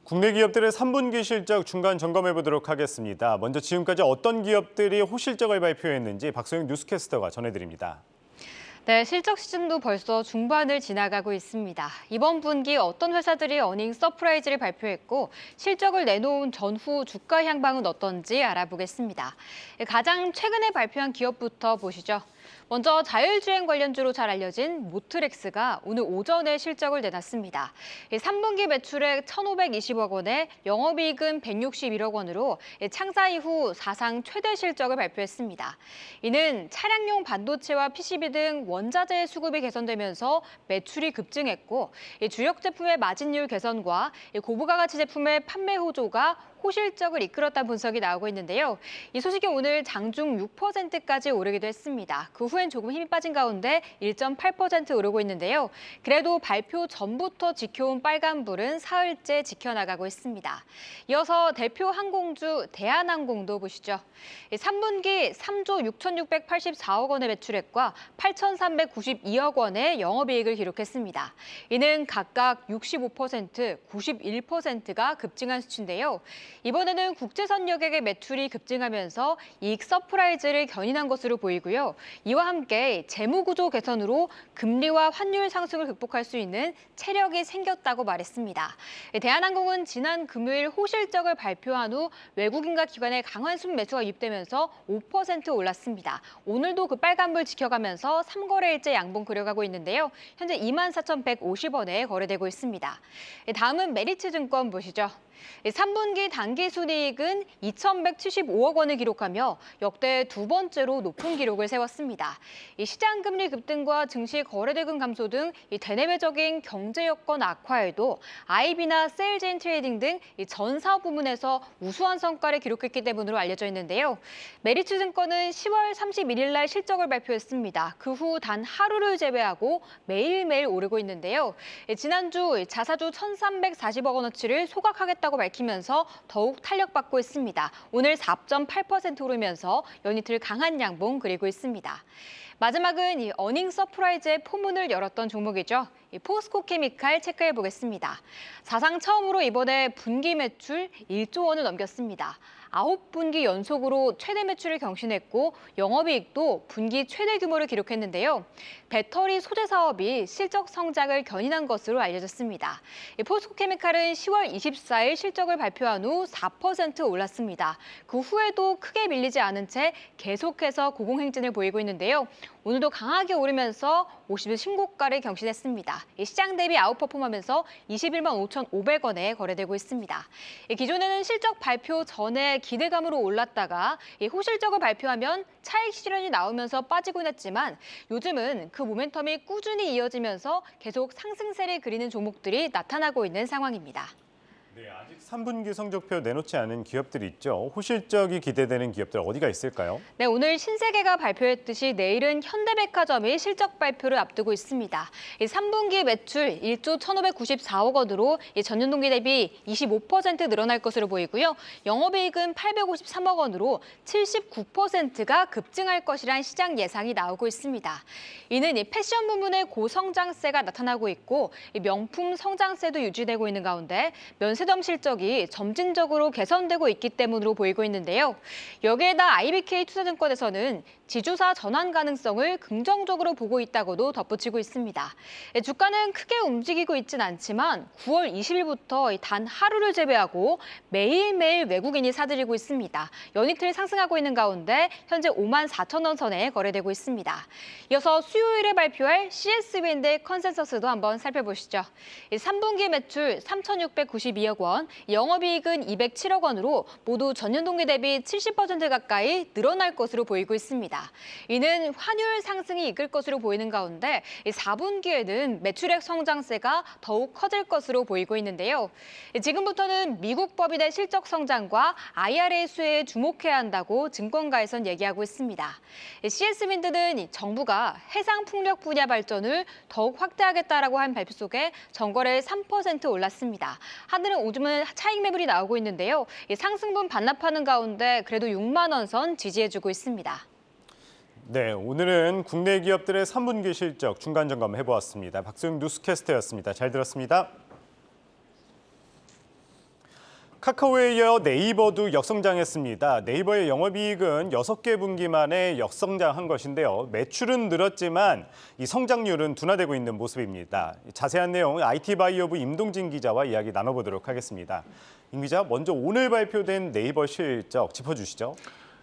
국내 기업들의 3분기 실적 중간 점검해 보도록 하겠습니다. 먼저 지금까지 어떤 기업들이 호실적을 발표했는지 박소영 뉴스캐스터가 전해드립니다. 네, 실적 시즌도 벌써 중반을 지나가고 있습니다. 이번 분기 어떤 회사들이 어닝 서프라이즈를 발표했고 실적을 내놓은 전후 주가 향방은 어떤지 알아보겠습니다. 가장 최근에 발표한 기업부터 보시죠. 먼저 자율주행 관련주로 잘 알려진 모트렉스가 오늘 오전에 실적을 내놨습니다. 3분기 매출액 1,520억 원에 영업이익은 161억 원으로 창사 이후 사상 최대 실적을 발표했습니다. 이는 차량용 반도체와 PCB 등 원자재 수급이 개선되면서 매출이 급증했고 주력 제품의 마진율 개선과 고부가 가치 제품의 판매 호조가 호실적을 이끌었다는 분석이 나오고 있는데요. 이 소식이 오늘 장중 6%까지 오르기도 했습니다. 그 후엔 조금 힘이 빠진 가운데 1.8% 오르고 있는데요. 그래도 발표 전부터 지켜온 빨간불은 사흘째 지켜나가고 있습니다. 이어서 대표 항공주 대한항공도 보시죠. 3분기 3조 6,684억 원의 매출액과 8,392억 원의 영업이익을 기록했습니다. 이는 각각 65%, 91%가 급증한 수치인데요. 이번에는 국제선 여객의 매출이 급증하면서 이익 서프라이즈를 견인한 것으로 보이고요. 이와 함께 재무구조 개선으로 금리와 환율 상승을 극복할 수 있는 체력이 생겼다고 말했습니다. 대한항공은 지난 금요일 호실적을 발표한 후 외국인과 기관의 강한 순매수가 유입되면서 5% 올랐습니다. 오늘도 그 빨간불 지켜가면서 3거래일째 양봉 그려가고 있는데요. 현재 24,150원에 거래되고 있습니다. 다음은 메리츠증권 보시죠. 3분기 당기순이익은 2,175억 원을 기록하며 역대 두 번째로 높은 기록을 세웠습니다. 시장 금리 급등과 증시 거래대금 감소 등 대내외적인 경제 여건 악화에도 IB나 세일즈앤 트레이딩 등 전 사업 부문에서 우수한 성과를 기록했기 때문으로 알려져 있는데요. 메리츠증권은 10월 31일 날 실적을 발표했습니다. 그 후 단 하루를 제외하고 매일매일 오르고 있는데요. 지난주 자사주 1,340억 원어치를 소각하겠다고 밝히면서 더욱 탄력받고 있습니다. 오늘 4.8% 오르면서 연이틀 강한 양봉 그리고 있습니다. 마지막은 이 어닝 서프라이즈의 포문을 열었던 종목이죠. 포스코 케미칼 체크해 보겠습니다. 사상 처음으로 이번에 분기 매출 1조 원을 넘겼습니다. 9분기 연속으로 최대 매출을 경신했고 영업이익도 분기 최대 규모를 기록했는데요. 배터리 소재 사업이 실적 성장을 견인한 것으로 알려졌습니다. 포스코케미칼은 10월 24일 실적을 발표한 후 4% 올랐습니다. 그 후에도 크게 밀리지 않은 채 계속해서 고공행진을 보이고 있는데요. 오늘도 강하게 오르면서 50일 신고가를 경신했습니다. 시장 대비 아웃퍼폼하면서 21만 5,500원에 거래되고 있습니다. 기존에는 실적 발표 전에 기대감으로 올랐다가 호실적을 발표하면 차익 실현이 나오면서 빠지곤 했지만 요즘은 그 모멘텀이 꾸준히 이어지면서 계속 상승세를 그리는 종목들이 나타나고 있는 상황입니다. 네, 아직 3분기 성적표 내놓지 않은 기업들이 있죠. 호실적이 기대되는 기업들 어디가 있을까요? 네, 오늘 신세계가 발표했듯이 내일은 현대백화점이 실적 발표를 앞두고 있습니다. 3분기 매출 1조 1,594억 원으로 전년 동기 대비 25% 늘어날 것으로 보이고요. 영업이익은 853억 원으로 79%가 급증할 것이란 시장 예상이 나오고 있습니다. 이는 패션 부문의 고성장세가 나타나고 있고 명품 성장세도 유지되고 있는 가운데 면세점 실적이 점진적으로 개선되고 있기 때문으로 보이고 있는데요. 여기에다 IBK 투자증권에서는 지주사 전환 가능성을 긍정적으로 보고 있다고도 덧붙이고 있습니다. 주가는 크게 움직이고 있진 않지만 9월 20일부터 단 하루를 제외하고 매일매일 외국인이 사들이고 있습니다. 연이틀 상승하고 있는 가운데 현재 5만 4천 원 선에 거래되고 있습니다. 이어서 수요일에 발표할 CS밴드의 컨센서스도 한번 살펴보시죠. 3분기 매출 3,692억 원, 영업이익은 207억 원으로 모두 전년 동기 대비 70% 가까이 늘어날 것으로 보이고 있습니다. 이는 환율 상승이 이끌 것으로 보이는 가운데 4분기에는 매출액 성장세가 더욱 커질 것으로 보이고 있는데요. 지금부터는 미국 법인의 실적 성장과 IRA 수혜에 주목해야 한다고 증권가에선 얘기하고 있습니다. CS윈드는 정부가 해상 풍력 분야 발전을 더욱 확대하겠다라고 한 발표 속에 전거래 3% 올랐습니다. 하늘은 오줌은 차익 매물이 나오고 있는데요. 상승분 반납하는 가운데 그래도 6만 원 선 지지해주고 있습니다. 네, 오늘은 국내 기업들의 3분기 실적 중간 점검 해보았습니다. 박소영 뉴스캐스터였습니다. 잘 들었습니다. 카카오에 이어 네이버도 역성장했습니다. 네이버의 영업이익은 6개 분기 만에 역성장한 것인데요. 매출은 늘었지만 이 성장률은 둔화되고 있는 모습입니다. 자세한 내용 IT바이오부 임동진 기자와 이야기 나눠보도록 하겠습니다. 임 기자, 먼저 오늘 발표된 네이버 실적 짚어주시죠.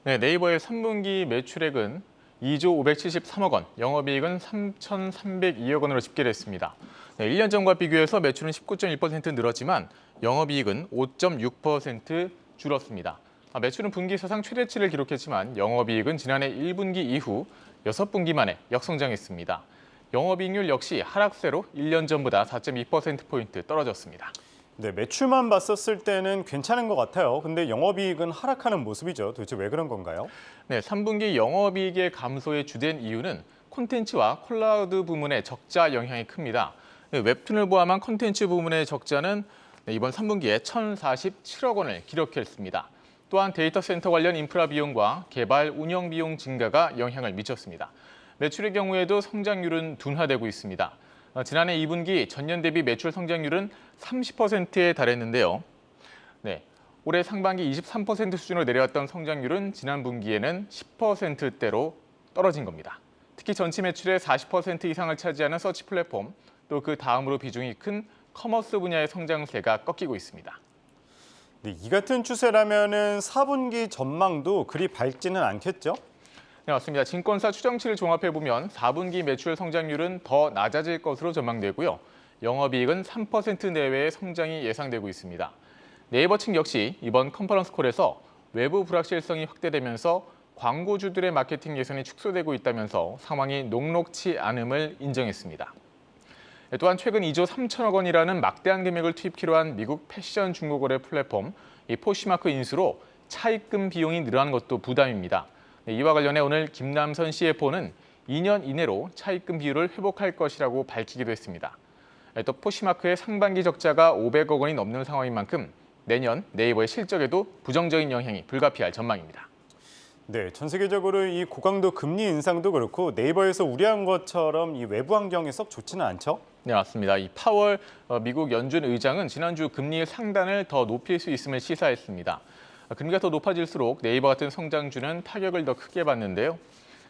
네, 네이버의 3분기 매출액은 2조 573억 원, 영업이익은 3,302억 원으로 집계됐습니다. 네, 1년 전과 비교해서 매출은 19.1% 늘었지만 영업이익은 5.6% 줄었습니다. 매출은 분기 사상 최대치를 기록했지만 영업이익은 지난해 1분기 이후 6분기 만에 역성장했습니다. 영업이익률 역시 하락세로 1년 전보다 4.2%포인트 떨어졌습니다. 네, 매출만 봤었을 때는 괜찮은 것 같아요. 근데 영업이익은 하락하는 모습이죠. 도대체 왜 그런 건가요? 네, 3분기 영업이익의 감소의 주된 이유는 콘텐츠와 클라우드 부문의 적자 영향이 큽니다. 네, 웹툰을 포함한 콘텐츠 부문의 적자는 이번 3분기에 1,047억 원을 기록했습니다. 또한 데이터 센터 관련 인프라 비용과 개발 운영 비용 증가가 영향을 미쳤습니다. 매출의 경우에도 성장률은 둔화되고 있습니다. 지난해 2분기 전년 대비 매출 성장률은 30%에 달했는데요. 네, 올해 상반기 23% 수준으로 내려왔던 성장률은 지난 분기에는 10%대로 떨어진 겁니다. 특히 전체 매출의 40% 이상을 차지하는 서치 플랫폼, 또 그 다음으로 비중이 큰 커머스 분야의 성장세가 꺾이고 있습니다. 네, 이 같은 추세라면은 4분기 전망도 그리 밝지는 않겠죠? 네, 맞습니다. 증권사 추정치를 종합해보면 4분기 매출 성장률은 더 낮아질 것으로 전망되고요. 영업이익은 3% 내외의 성장이 예상되고 있습니다. 네이버 측 역시 이번 컨퍼런스 콜에서 외부 불확실성이 확대되면서 광고주들의 마케팅 예산이 축소되고 있다면서 상황이 녹록치 않음을 인정했습니다. 또한 최근 2조 3천억 원이라는 막대한 금액을 투입키로 한 미국 패션 중고거래 플랫폼 이 포시마크 인수로 차입금 비용이 늘어난 것도 부담입니다. 이와 관련해 오늘 김남선 CFO는 2년 이내로 차입금 비율을 회복할 것이라고 밝히기도 했습니다. 또 포시마크의 상반기 적자가 500억 원이 넘는 상황인 만큼 내년 네이버의 실적에도 부정적인 영향이 불가피할 전망입니다. 네, 전 세계적으로 이 고강도 금리 인상도 그렇고 네이버에서 우려한 것처럼 이 외부 환경이 썩 좋지는 않죠? 네, 맞습니다. 이 파월 미국 연준 의장은 지난주 금리 상단을 더 높일 수 있음을 시사했습니다. 금리가 더 높아질수록 네이버 같은 성장주는 타격을 더 크게 받는데요.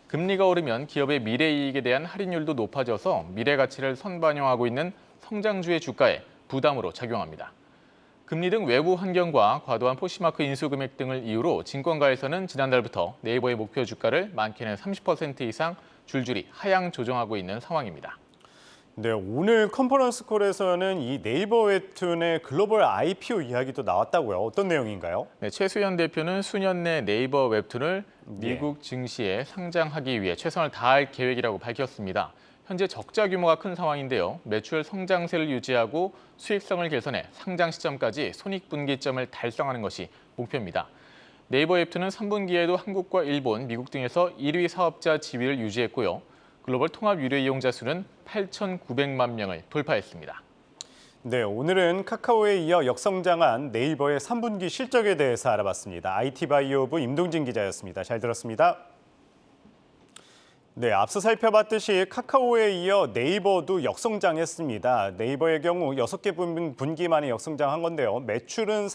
금리가 오르면 기업의 미래 이익에 대한 할인율도 높아져서 미래 가치를 선반영하고 있는 성장주의 주가에 부담으로 작용합니다. 금리 등 외부 환경과 과도한 포시마크 인수 금액 등을 이유로 증권가에서는 지난달부터 네이버의 목표 주가를 많게는 30% 이상 줄줄이 하향 조정하고 있는 상황입니다. 네, 오늘 컨퍼런스 콜에서는 이 네이버 웹툰의 글로벌 IPO 이야기도 나왔다고요. 어떤 내용인가요? 네, 최수연 대표는 수년 내 네이버 웹툰을 미국 증시에 상장하기 위해 최선을 다할 계획이라고 밝혔습니다. 현재 적자 규모가 큰 상황인데요. 매출 성장세를 유지하고 수익성을 개선해 상장 시점까지 손익분기점을 달성하는 것이 목표입니다. 네이버 웹툰은 3분기에도 한국과 일본, 미국 등에서 1위 사업자 지위를 유지했고요. 글로벌 통합 유료 이용자 수는 8,900만 명을 돌파했습니다. 네, 오늘은 카카오에 이어 역성장한 네이버의 3분기 실적에 대해서 알아봤습니다. IT바이오부 임동진 기자였습니다. 잘 들었습니다. 네, 앞서 살펴봤듯이 카카오에 이어 네이버도 역성장했습니다. 네이버의 경우 6개 분기 만에 역성장한 건데요. 매출은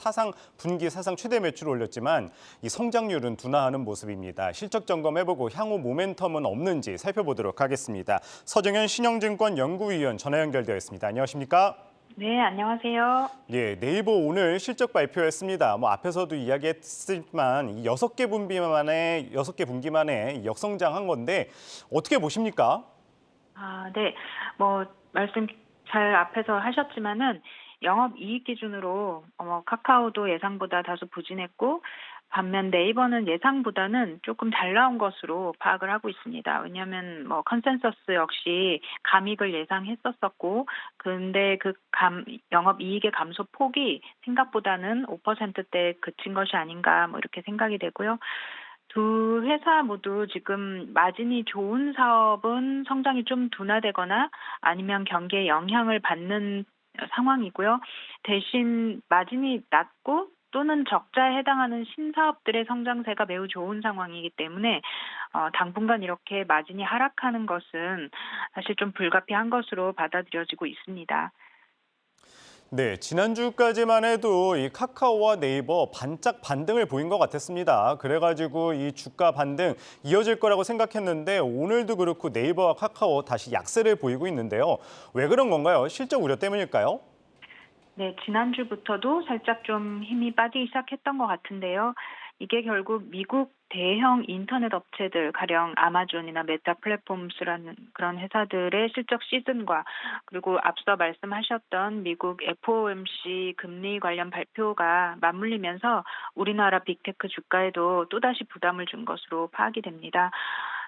분기 사상 최대 매출을 올렸지만 이 성장률은 둔화하는 모습입니다. 실적 점검해보고 향후 모멘텀은 없는지 살펴보도록 하겠습니다. 서정현 신영증권 연구위원 전화 연결되어 있습니다. 안녕하십니까? 네, 안녕하세요. 예, 네이버 오늘 실적 발표했습니다. 앞에서도 이야기했지만 이 6개 분기 만에 역성장한 건데 어떻게 보십니까? 네. 말씀 잘 앞에서 하셨지만은 영업이익 기준으로 카카오도 예상보다 다소 부진했고 반면 네이버는 예상보다는 조금 잘 나온 것으로 파악을 하고 있습니다. 왜냐하면 컨센서스 역시 감익을 예상했었었고, 근데 영업이익의 감소 폭이 생각보다는 5%대에 그친 것이 아닌가 이렇게 생각이 되고요. 두 회사 모두 지금 마진이 좋은 사업은 성장이 좀 둔화되거나 아니면 경기에 영향을 받는 상황이고요. 대신 마진이 낮고 또는 적자에 해당하는 신사업들의 성장세가 매우 좋은 상황이기 때문에 당분간 이렇게 마진이 하락하는 것은 사실 좀 불가피한 것으로 받아들여지고 있습니다. 네, 지난주까지만 해도 이 카카오와 네이버 반짝 반등을 보인 것 같았습니다. 그래가지고 이 주가 반등 이어질 거라고 생각했는데 오늘도 그렇고 네이버와 카카오 다시 약세를 보이고 있는데요. 왜 그런 건가요? 실적 우려 때문일까요? 네, 지난주부터도 살짝 좀 힘이 빠지기 시작했던 것 같은데요. 이게 결국 미국 대형 인터넷 업체들, 가령 아마존이나 메타 플랫폼스라는 그런 회사들의 실적 시즌과 그리고 앞서 말씀하셨던 미국 FOMC 금리 관련 발표가 맞물리면서 우리나라 빅테크 주가에도 또다시 부담을 준 것으로 파악이 됩니다.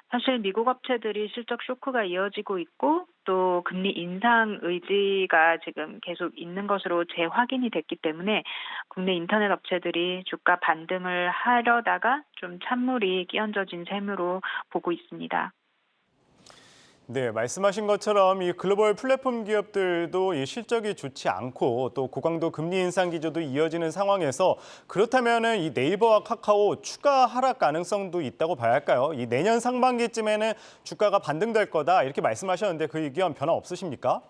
사실 미국 업체들이 실적 쇼크가 이어지고 있고 또 금리 인상 의지가 지금 계속 있는 것으로 재확인이 됐기 때문에 국내 인터넷 업체들이 주가 반등을 하려다가 좀 찬물이 끼얹어진 셈으로 보고 있습니다. 네, 말씀하신 것처럼 이 글로벌 플랫폼 기업들도 이 실적이 좋지 않고 또 고강도 금리 인상 기조도 이어지는 상황에서 그렇다면은 이 네이버와 카카오 추가 하락 가능성도 있다고 봐야 할까요? 이 내년 상반기쯤에는 주가가 반등될 거다 이렇게 말씀하셨는데 그 의견 변화 없으십니까?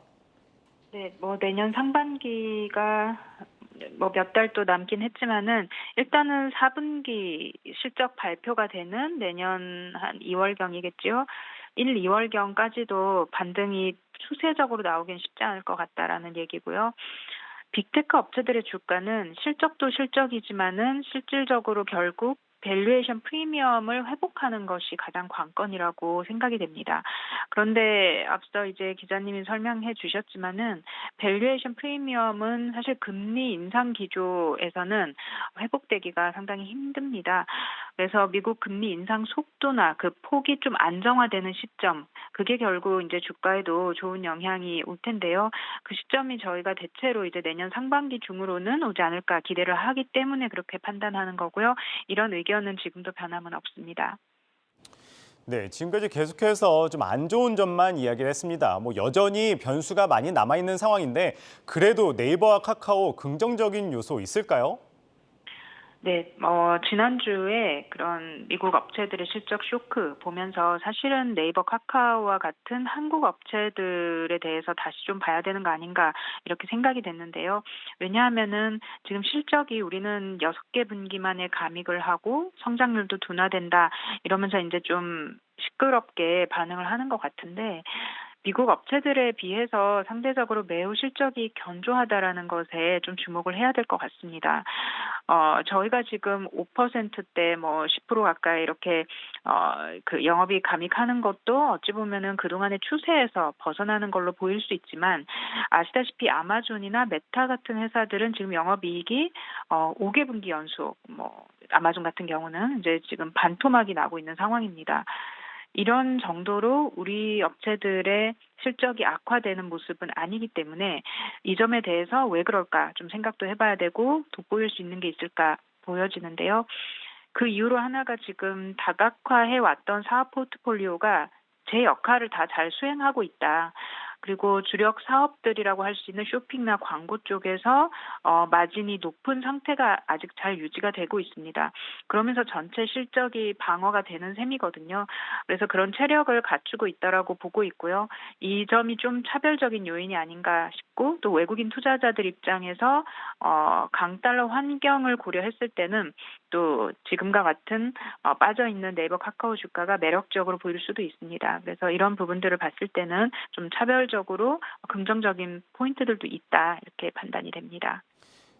네, 뭐 내년 상반기가 뭐 몇 달 또 남긴 했지만은 일단은 4분기 실적 발표가 되는 내년 한 2월경이겠지요. 1, 2월경까지도 반등이 추세적으로 나오긴 쉽지 않을 것 같다라는 얘기고요. 빅테크 업체들의 주가는 실적도 실적이지만은 실질적으로 결국 밸류에이션 프리미엄을 회복하는 것이 가장 관건이라고 생각이 됩니다. 그런데 앞서 이제 기자님이 설명해 주셨지만은 밸류에이션 프리미엄은 사실 금리 인상 기조에서는 회복되기가 상당히 힘듭니다. 그래서 미국 금리 인상 속도나 그 폭이 좀 안정화되는 시점, 그게 결국 이제 주가에도 좋은 영향이 올 텐데요. 그 시점이 저희가 대체로 이제 내년 상반기 중으로는 오지 않을까 기대를 하기 때문에 그렇게 판단하는 거고요. 이런 의견은 지금도 변함은 없습니다. 네, 지금까지 계속해서 좀 안 좋은 점만 이야기를 했습니다. 뭐 여전히 변수가 많이 남아있는 상황인데 그래도 네이버와 카카오 긍정적인 요소 있을까요? 네, 지난주에 그런 미국 업체들의 실적 쇼크 보면서 사실은 네이버, 카카오와 같은 한국 업체들에 대해서 다시 좀 봐야 되는 거 아닌가 이렇게 생각이 됐는데요. 왜냐하면은 지금 실적이 우리는 6개 분기만에 감익을 하고 성장률도 둔화된다 이러면서 이제 좀 시끄럽게 반응을 하는 것 같은데 미국 업체들에 비해서 상대적으로 매우 실적이 견조하다라는 것에 좀 주목을 해야 될 것 같습니다. 저희가 지금 5%대 뭐 10% 가까이 이렇게 그 영업이익 감익하는 것도 어찌 보면은 그동안의 추세에서 벗어나는 걸로 보일 수 있지만 아시다시피 아마존이나 메타 같은 회사들은 지금 영업이익이 5개 분기 연속 뭐 아마존 같은 경우는 이제 지금 반토막이 나고 있는 상황입니다. 이런 정도로 우리 업체들의 실적이 악화되는 모습은 아니기 때문에 이 점에 대해서 왜 그럴까 좀 생각도 해봐야 되고 돋보일 수 있는 게 있을까 보여지는데요. 그 이유로 하나가 지금 다각화해 왔던 사업 포트폴리오가 제 역할을 다 잘 수행하고 있다. 그리고 주력 사업들이라고 할 수 있는 쇼핑이나 광고 쪽에서 마진이 높은 상태가 아직 잘 유지가 되고 있습니다. 그러면서 전체 실적이 방어가 되는 셈이거든요. 그래서 그런 체력을 갖추고 있다라고 보고 있고요. 이 점이 좀 차별적인 요인이 아닌가 싶고 또 외국인 투자자들 입장에서 강달러 환경을 고려했을 때는 또 지금과 같은 빠져있는 네이버 카카오 주가가 매력적으로 보일 수도 있습니다. 그래서 이런 부분들을 봤을 때는 좀 차별적으로 긍정적인 포인트들도 있다 이렇게 판단이 됩니다.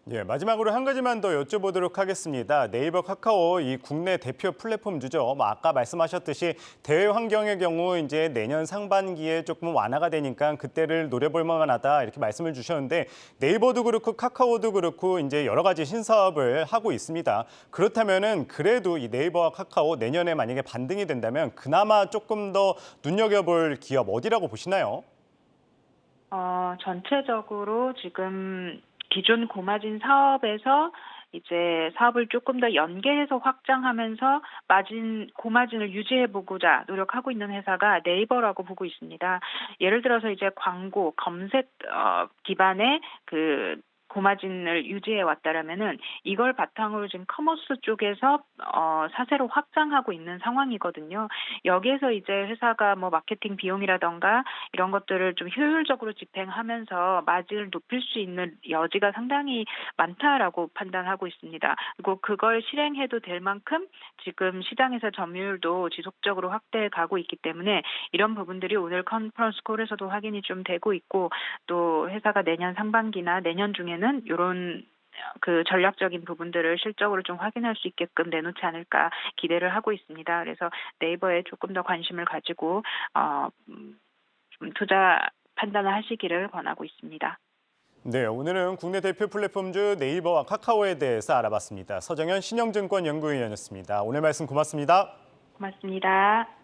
예, 마지막으로 한 가지만 더 여쭤보도록 하겠습니다. 네이버, 카카오 이 국내 대표 플랫폼주죠. 뭐 아까 말씀하셨듯이 대외 환경의 경우 이제 내년 상반기에 조금 완화가 되니까 그때를 노려볼 만하다 이렇게 말씀을 주셨는데 네이버도 그렇고 카카오도 그렇고 이제 여러 가지 신사업을 하고 있습니다. 그렇다면은 그래도 이 네이버와 카카오 내년에 만약에 반등이 된다면 그나마 조금 더 눈여겨볼 기업 어디라고 보시나요? 전체적으로 지금 기존 고마진 사업에서 이제 사업을 조금 더 연계해서 확장하면서 고마진을 유지해보고자 노력하고 있는 회사가 네이버라고 보고 있습니다. 예를 들어서 이제 광고, 검색 기반의 그 고마진을 유지해 왔다라면은 이걸 바탕으로 지금 커머스 쪽에서 사세로 확장하고 있는 상황이거든요. 여기에서 이제 회사가 뭐 마케팅 비용이라던가 이런 것들을 좀 효율적으로 집행하면서 마진을 높일 수 있는 여지가 상당히 많다라고 판단하고 있습니다. 그리고 그걸 실행해도 될 만큼 지금 시장에서 점유율도 지속적으로 확대해 가고 있기 때문에 이런 부분들이 오늘 컨퍼런스 콜에서도 확인이 좀 되고 있고 또 회사가 내년 상반기나 내년 중에는 이런 그 전략적인 부분들을 실적으로 좀 확인할 수 있게끔 내놓지 않을까 기대를 하고 있습니다. 그래서 네이버에 조금 더 관심을 가지고 좀 투자 판단을 하시기를 권하고 있습니다. 네, 오늘은 국내 대표 플랫폼주 네이버와 카카오에 대해서 알아봤습니다. 서정현 신영증권 연구위원이었습니다. 오늘 말씀 고맙습니다. 고맙습니다.